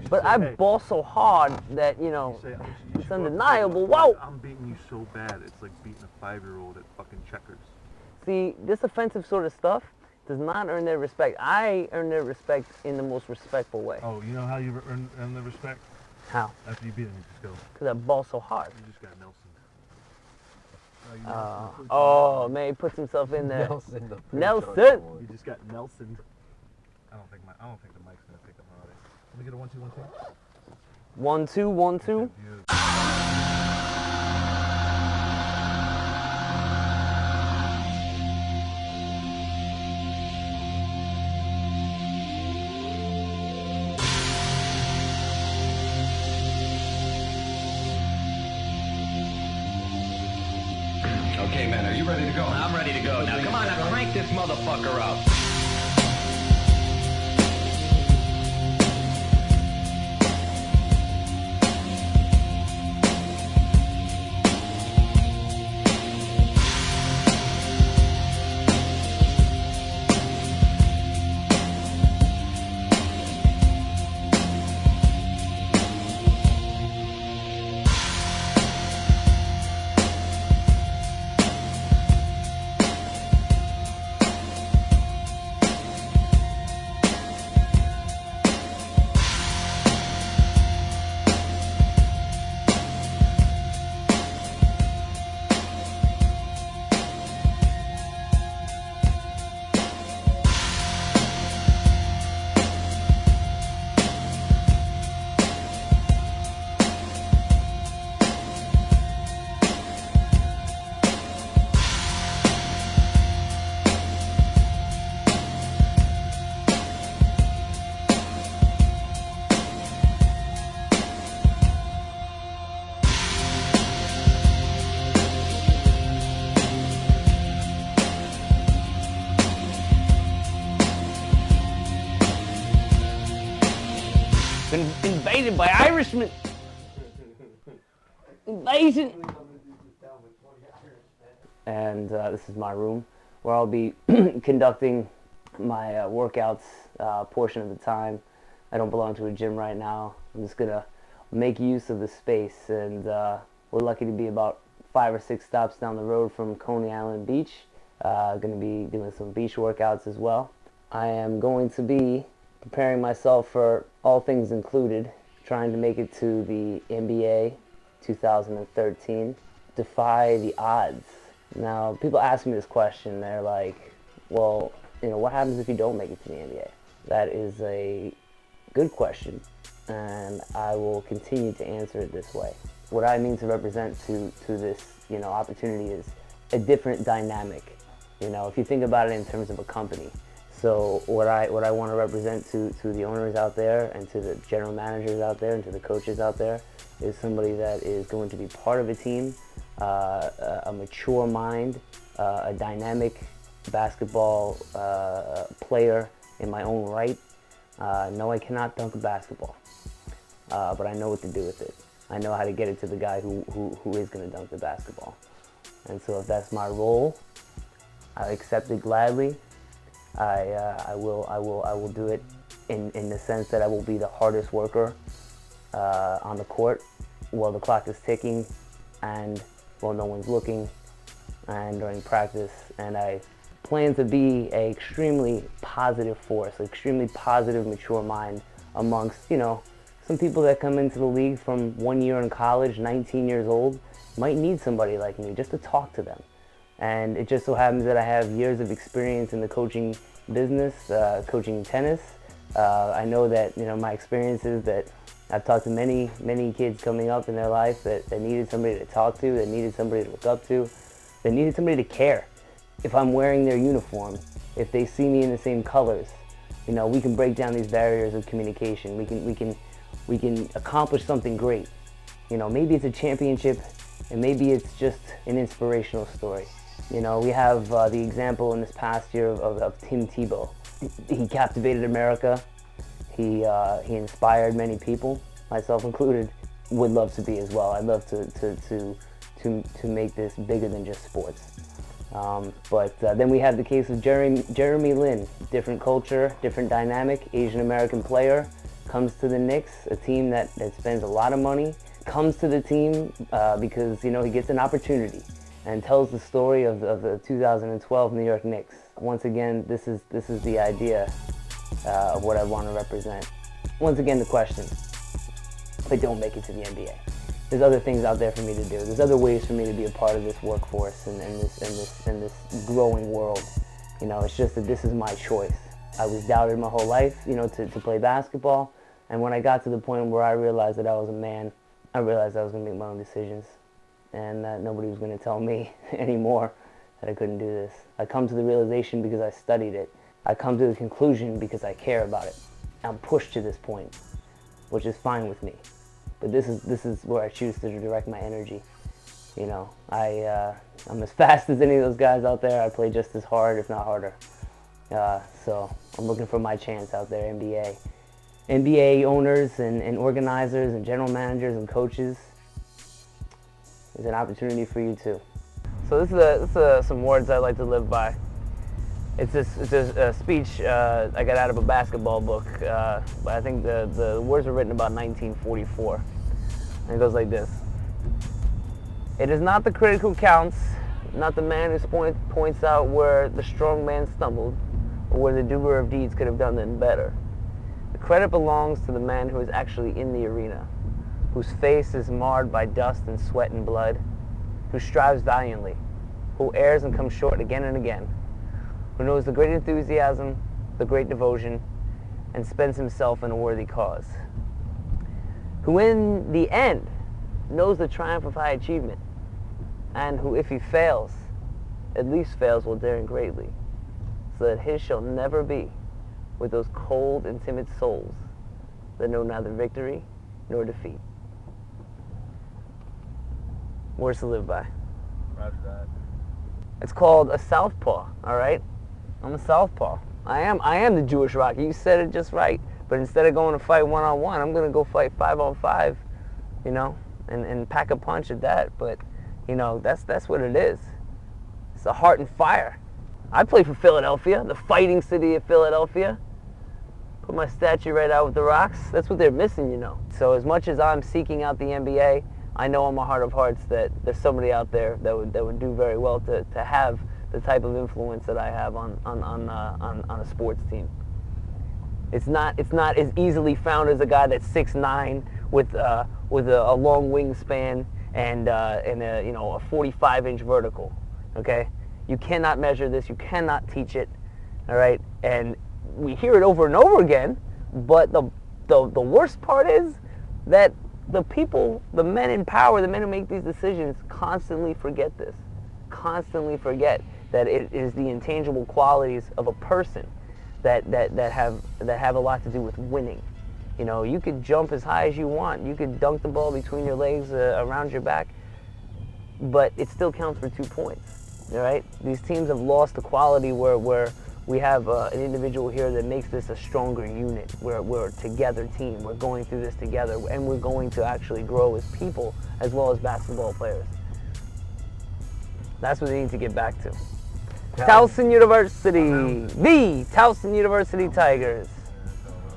But I ball so hard that, you know, it's undeniable. Whoa! I'm beating you so bad, it's like beating a 5-year-old at fucking checkers. See, this offensive sort of stuff does not earn their respect. I earn their respect in the most respectful way. Oh, you know how you earn the respect? How? After you beat him, you just go. Because I ball so hard. You just got Nelson. Oh, man, he puts himself in there. Nelson! You just got Nelson. I don't think the mic's gonna pick up my audio. Let me get a 1 2 1 2. 1 2 1 2. Okay, man, are you ready to go? I'm ready to go. Now, come on, now crank this motherfucker up. Been invaded by Irishmen. Invasion. And this is my room where I'll be conducting my workouts portion of the time. I don't belong to a gym right now. I'm just gonna make use of the space, and we're lucky to be about 5 or 6 stops down the road from Coney Island Beach. Gonna be doing some beach workouts as well. I am going to be preparing myself for all things included, trying to make it to the NBA 2013, defy the odds. Now, people ask me this question, they're like, well, you know, what happens if you don't make it to the NBA? That is a good question, and I will continue to answer it this way. What I mean to represent to this, you know, opportunity is a different dynamic. You know, if you think about it in terms of a company. So what I want to represent to the owners out there, and to the general managers out there, and to the coaches out there, is somebody that is going to be part of a team, a mature mind, a dynamic basketball player in my own right. No, I cannot dunk a basketball, but I know what to do with it. I know how to get it to the guy who is going to dunk the basketball. And so if that's my role, I accept it gladly. I will do it in the sense that I will be the hardest worker on the court while the clock is ticking, and while no one's looking, and during practice. And I plan to be an extremely positive force, an extremely positive, mature mind amongst, you know, some people that come into the league from 1 year in college, 19 years old, might need somebody like me just to talk to them. And it just so happens that I have years of experience in the coaching business, coaching tennis. I know that, you know, my experience is that I've talked to many kids coming up in their life that needed somebody to talk to, that needed somebody to look up to, that needed somebody to care. If I'm wearing their uniform, if they see me in the same colors, you know, we can break down these barriers of communication. We can accomplish something great. You know, maybe it's a championship, and maybe it's just an inspirational story. You know, we have the example in this past year of Tim Tebow. He captivated America. He inspired many people, myself included. Would love to be as well. I'd love to make this bigger than just sports. But then we have the case of Jeremy Lin. Different culture, different dynamic, Asian American player, comes to the Knicks, a team that spends a lot of money, comes to the team because, you know, he gets an opportunity and tells the story of the 2012 New York Knicks. Once again, this is the idea of what I want to represent. Once again, the question, if I don't make it to the NBA, there's other things out there for me to do. There's other ways for me to be a part of this workforce and this growing world. You know, it's just that this is my choice. I was doubted my whole life, you know, to play basketball. And when I got to the point where I realized that I was a man, I realized I was going to make my own decisions. And that nobody was going to tell me anymore that I couldn't do this. I come to the realization because I studied it. I come to the conclusion because I care about it. I'm pushed to this point, which is fine with me. But this is where I choose to direct my energy. You know, I'm as fast as any of those guys out there. I play just as hard, if not harder. So I'm looking for my chance out there, NBA. NBA owners and organizers and general managers and coaches, there's an opportunity for you too. So this is some words I like to live by. It's a speech I got out of a basketball book, but I think the words were written about 1944. And it goes like this. It is not the critic who counts, not the man who points out where the strong man stumbled, or where the doer of deeds could have done them better. The credit belongs to the man who is actually in the arena, whose face is marred by dust and sweat and blood, who strives valiantly, who errs and comes short again and again, who knows the great enthusiasm, the great devotion, and spends himself in a worthy cause, who in the end knows the triumph of high achievement, and who, if he fails, at least fails while daring greatly, so that his shall never be with those cold and timid souls that know neither victory nor defeat. Words to live by. Roger that. It's called a southpaw, all right? I'm a southpaw. I am the Jewish Rocky. You said it just right. But instead of going to fight one-on-one, I'm going to go fight 5-on-5, you know, and pack a punch at that. But, you know, that's what it is. It's a heart and fire. I play for Philadelphia, the fighting city of Philadelphia. Put my statue right out with the rocks. That's what they're missing, you know. So as much as I'm seeking out the NBA, I know in my heart of hearts that there's somebody out there that would do very well to have the type of influence that I have on a sports team. It's not as easily found as a guy that's 6'9" with a long wingspan and a, you know, a 45-inch vertical. Okay, you cannot measure this. You cannot teach it. All right, and we hear it over and over again. But the worst part is that the people, the men in power, the men who make these decisions, constantly forget this. Constantly forget that it is the intangible qualities of a person that have a lot to do with winning. You know, you could jump as high as you want. You could dunk the ball between your legs around your back, but it still counts for 2 points. All right? These teams have lost the quality where we have an individual here that makes this a stronger unit. We're a together team. We're going through this together, and we're going to actually grow as people as well as basketball players. That's what they need to get back to. Towson University, the Towson University Tigers,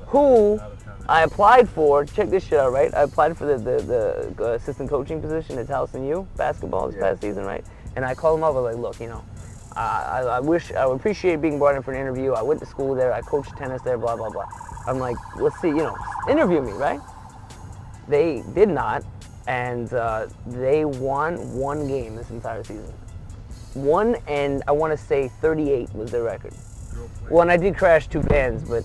who I applied for. Check this shit out, right? I applied for the assistant coaching position at Towson U basketball this past season, right? And I called them up. I was like, look, you know, I would appreciate being brought in for an interview. I went to school there. I coached tennis there. Blah blah blah. I'm like, let's see, you know, interview me, right? They did not, and they won 1 game this entire season. 1, and I want to say 38 was their record. Well, and I did crash 2 vans, but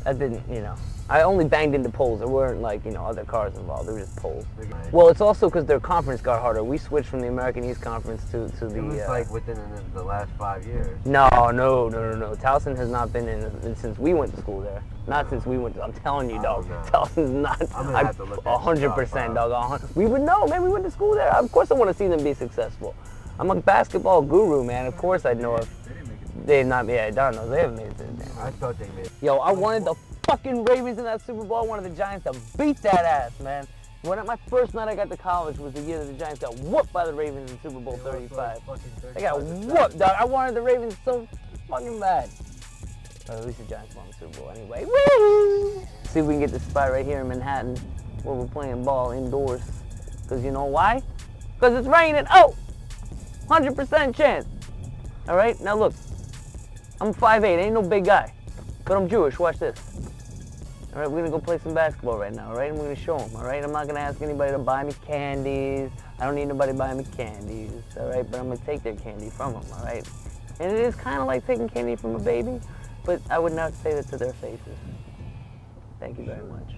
I didn't, you know. I only banged into poles. There weren't, like, you know, other cars involved. They were just poles. Well, it's also because their conference got harder. We switched from the American East Conference to the... It was like within the last 5 years. No. Towson has not been in since we went to school there. Not since we went to... I'm telling you, dog. No. Towson's not... I'm going to have to look at 100%, dog. We would know, man. We went to school there. Of course I want to see them be successful. I'm a basketball guru, man. Of course I'd know if they did not. Yeah, Don knows they haven't made it to the damn. I thought they made it. Yo, I wanted the fucking Ravens in that Super Bowl. I wanted the Giants to beat that ass, man. When my first night I got to college was the year that the Giants got whooped by the Ravens in Super Bowl 35. They got whooped, dog. I wanted the Ravens so fucking bad. But at least the Giants won the Super Bowl anyway. Woo! See if we can get this spot right here in Manhattan where we're playing ball indoors. Because you know why? Because it's raining. Oh! 100% chance. All right, now look. I'm 5'8", ain't no big guy. But I'm Jewish, watch this. All right, we're gonna go play some basketball right now, all right? And we're gonna show them, all right? I'm not gonna ask anybody to buy me candies. I don't need nobody buying me candies, all right? But I'm gonna take their candy from them, all right? And it is kind of like taking candy from a baby, but I would not say that to their faces. Thank you very much.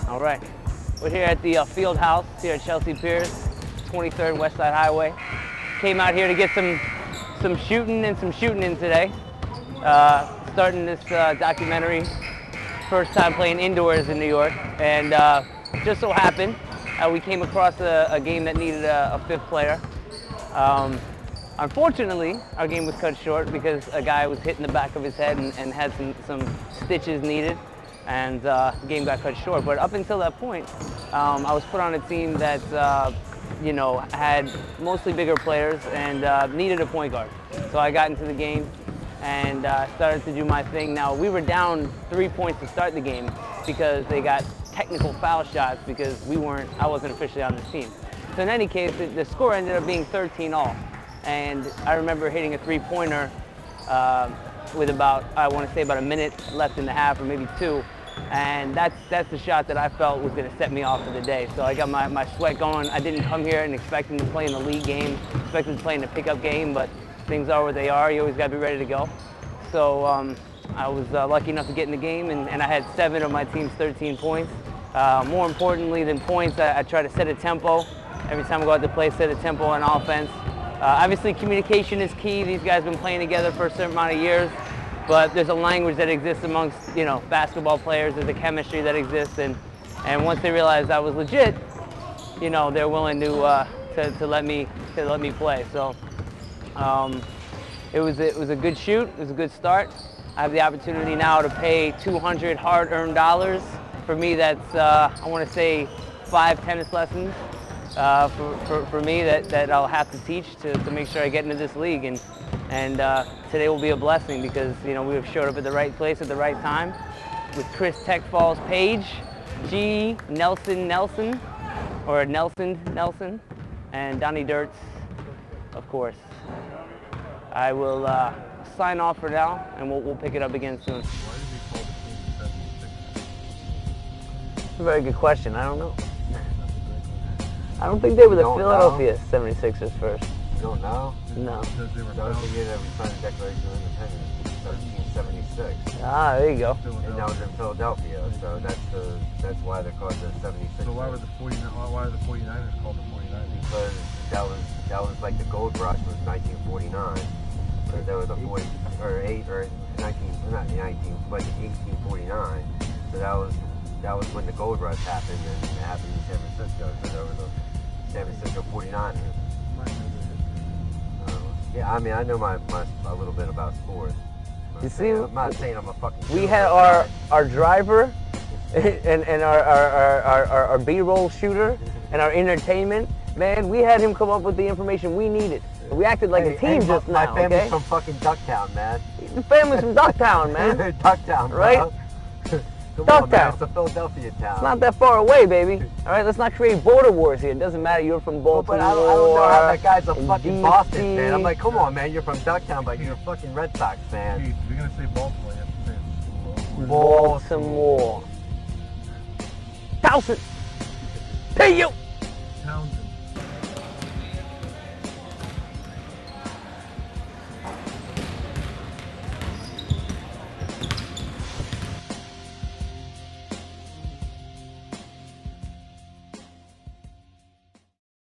All right, we're here at the field house here at Chelsea Piers, 23rd West Side Highway. Came out here to get some shooting and some shooting in today. Starting this documentary, first time playing indoors in New York, and just so happened we came across a game that needed a fifth player. Unfortunately, our game was cut short because a guy was hit in the back of his head and had some stitches needed. And the game got cut short. But up until that point, I was put on a team that, you know, had mostly bigger players and needed a point guard. So I got into the game and started to do my thing. Now, we were down 3 points to start the game because they got technical foul shots because I wasn't officially on the team. So in any case, the score ended up being 13-all. And I remember hitting a three-pointer with about, I want to say about a minute left in the half or maybe two. And that's the shot that I felt was going to set me off for the day. So I got my sweat going. I didn't come here and expecting to play in the league game, expecting to play in a pickup game, but things are what they are. You always got to be ready to go. So I was lucky enough to get in the game, and I had 7 of my team's 13 points. More importantly than points, I try to set a tempo. Every time I go out to play, set a tempo on offense. Obviously, communication is key. These guys have been playing together for a certain amount of years, but there's a language that exists amongst, you know, basketball players. There's a chemistry that exists, and once they realized I was legit, you know, they're willing to let me play. So it was a good shoot. It was a good start. I have the opportunity now to pay 200 hard-earned dollars. For me, that's I want to say 5 tennis lessons. For me that I'll have to teach to make sure I get into this league, and today will be a blessing because, you know, we have showed up at the right place at the right time with Chris TECHFALL's page, G Nelson, or Nelson, and Donny Dirts, of course. I will sign off for now, and we'll pick it up again soon. That's a very good question. I don't know. I don't think they were the Philadelphia 76ers first. You don't know? No. That was the year that we signed the Declaration of Independence, 1376. Ah, there you go. And that was in Philadelphia, so that's why they're called the 76ers. So why are the 49ers called the 49ers? Because that was like the gold rush was 1949. So there was a 40 or 8 or 19, not 19, but 1849. So that was when the gold rush happened, and it happened in San Francisco. So there was a San Francisco 49ers. Yeah, I mean, I know a little bit about sports. You see, I'm not saying I'm a fucking. We had our driver, and our B-roll shooter, and our entertainment. Man, we had him come up with the information we needed. We acted like a team just now. My family's okay? from fucking Ducktown, man. The family's from Ducktown, man. Ducktown, bro. Right? Come Ducktown. on, man. It's a Philadelphia town. It's not that far away, baby. All right, let's not create border wars here. It doesn't matter. You're from Baltimore. But I don't know how that guy's a fucking DC. Boston fan. I'm like, come on, man. You're from Ducktown, but you're a fucking Red Sox fan. Keith, if you're gonna say Baltimore, you have to say it slow. Baltimore. Towson. Hey, you. Townsend.